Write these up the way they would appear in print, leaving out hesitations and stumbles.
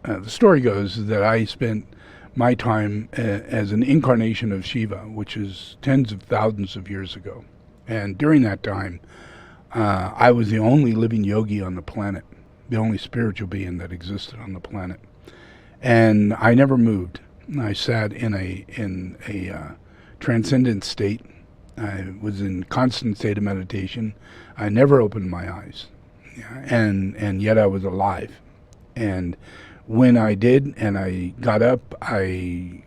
the story goes that I spent my time as an incarnation of Shiva, which is tens of thousands of years ago. And during that time, I was the only living yogi on the planet, the only spiritual being that existed on the planet. And I never moved. I sat in a transcendent state. I was in constant state of meditation. I never opened my eyes. Yeah, and yet I was alive. And when I did, and I got up, I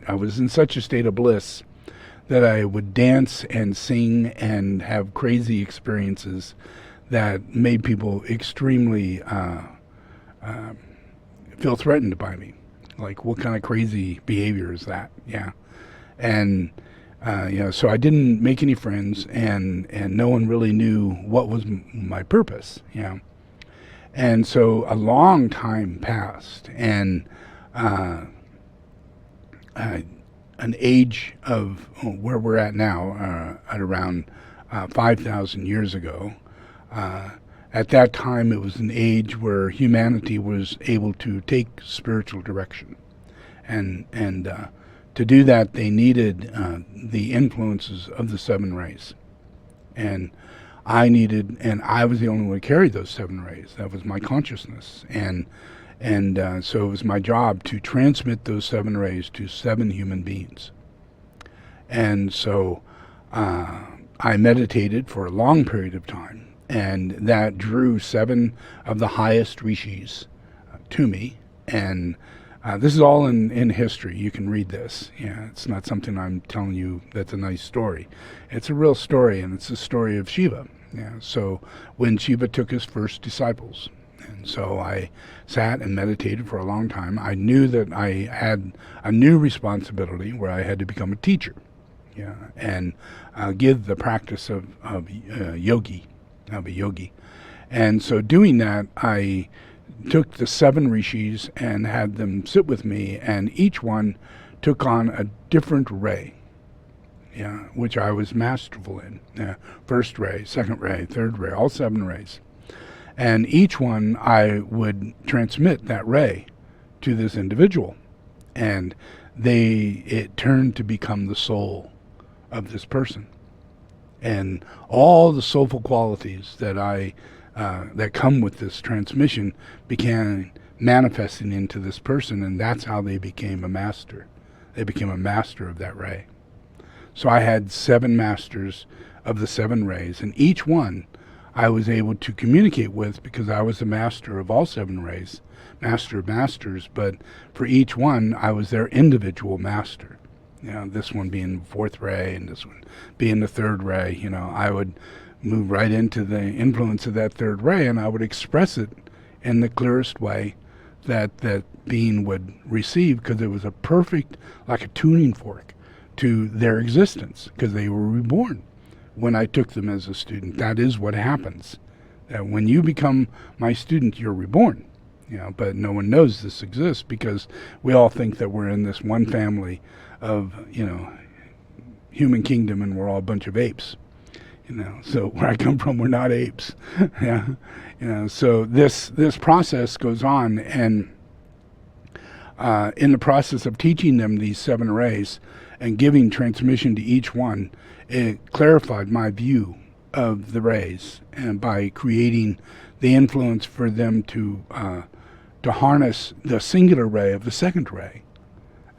was in such a state of bliss that I would dance and sing and have crazy experiences that made people extremely feel threatened by me. Like, what kind of crazy behavior is that? Yeah. And so I didn't make any friends, and no one really knew what was my purpose. Yeah. And so a long time passed, and an age of where we're at now, at around 5,000 years ago. At that time, it was an age where humanity was able to take spiritual direction, and to do that, they needed the influences of the seven rays, and I was the only one who carried those seven rays. That was my consciousness, and so it was my job to transmit those seven rays to seven human beings. And so I meditated for a long period of time, and that drew seven of the highest rishis to me. And this is all in history. You can read this. Yeah, it's not something I'm telling you that's a nice story. It's a real story, and it's the story of Shiva. Yeah. So when Shiva took his first disciples, and so I sat and meditated for a long time. I knew that I had a new responsibility where I had to become a teacher. Yeah, and give the practice of yogi. I'll be yogi. And so doing that, I took the seven rishis and had them sit with me, and each one took on a different ray, yeah, which I was masterful in. First ray, second ray, third ray, all seven rays. And each one I would transmit that ray to this individual, and it turned to become the soul of this person. And all the soulful qualities that that come with this transmission began manifesting into this person, and that's how they became a master. They became a master of that ray. So I had seven masters of the seven rays, and each one I was able to communicate with because I was the master of all seven rays, master of masters, but for each one I was their individual master. This one being the fourth ray and this one being the third ray. I would move right into the influence of that third ray, and I would express it in the clearest way that being would receive, because it was a perfect, like a tuning fork to their existence, because they were reborn when I took them as a student. That is what happens. That when you become my student, you're reborn. But no one knows this exists, because we all think that we're in this one family of, human kingdom, and we're all a bunch of apes. So where I come from, we're not apes. Yeah. So this process goes on, and in the process of teaching them these seven rays and giving transmission to each one, it clarified my view of the rays, and by creating the influence for them to harness the singular ray of the second ray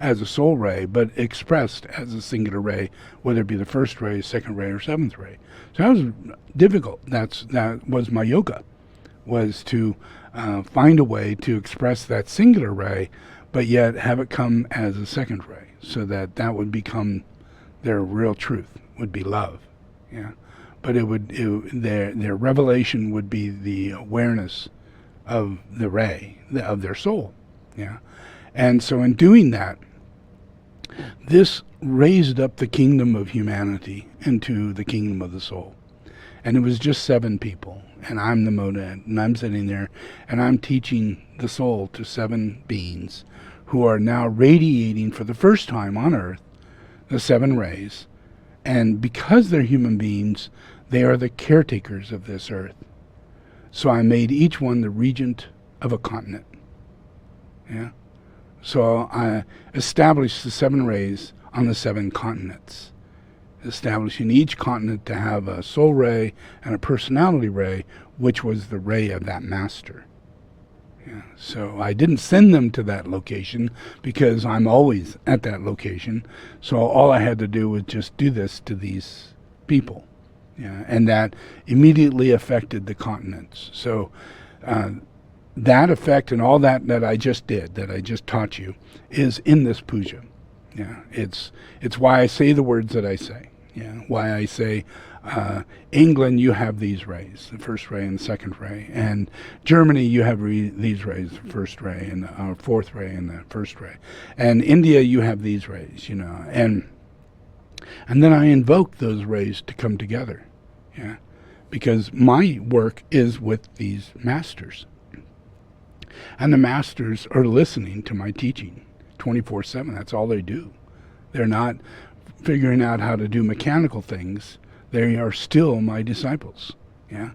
as a soul ray, but expressed as a singular ray, whether it be the first ray, second ray, or seventh ray. So that was difficult. That was my yoga, was to find a way to express that singular ray, but yet have it come as a second ray, so that would become their real truth, would be love. Yeah, but their revelation would be the awareness of the ray, of their soul. Yeah, and so in doing that, this raised up the kingdom of humanity into the kingdom of the soul. And it was just seven people, and I'm the monad, and I'm sitting there, and I'm teaching the soul to seven beings who are now radiating for the first time on earth the seven rays. And because they're human beings, they are the caretakers of this earth. So I made each one the regent of a continent. Yeah. So I established the 7 rays on the 7 continents, establishing each continent to have a soul ray and a personality ray, which was the ray of that master. Yeah. So I didn't send them to that location because I'm always at that location. So all I had to do was just do this to these people. Yeah. And that immediately affected the continents. So that effect and all that I just did, that I just taught you, is in this puja. Yeah. It's why I say the words that I say. Yeah. Why I say, England, you have these rays, the first ray and the second ray. And Germany, you have these rays, the first ray and the fourth ray and the first ray. And India, you have these rays, you know. And then I invoke those rays to come together. Yeah. Because my work is with these masters. And the masters are listening to my teaching 24/7. That's all they do. They're not figuring out how to do mechanical things. They are still my disciples. Yeah.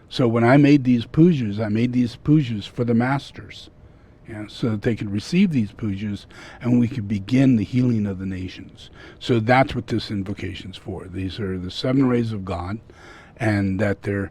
So when I made these pujas for the masters. Yeah, so that they could receive these pujas and we could begin the healing of the nations. So that's what this invocation's for. These are the 7 rays of God, and that they're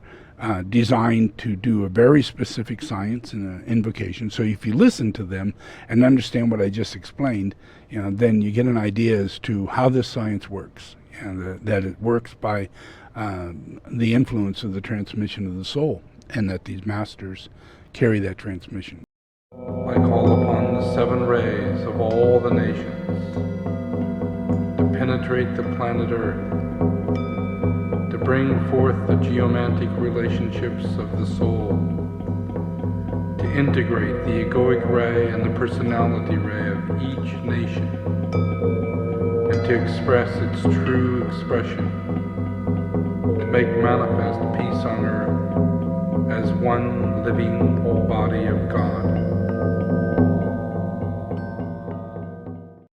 designed to do a very specific science in an invocation. So if you listen to them and understand what I just explained, you know, then you get an idea as to how this science works. And that it works by the influence of the transmission of the soul, and that these masters carry that transmission. I call upon the 7 rays of all the nations to penetrate the planet Earth, to bring forth the geomantic relationships of the soul, to integrate the egoic ray and the personality ray of each nation, and to express its true expression, to make manifest peace on earth as one living body of God.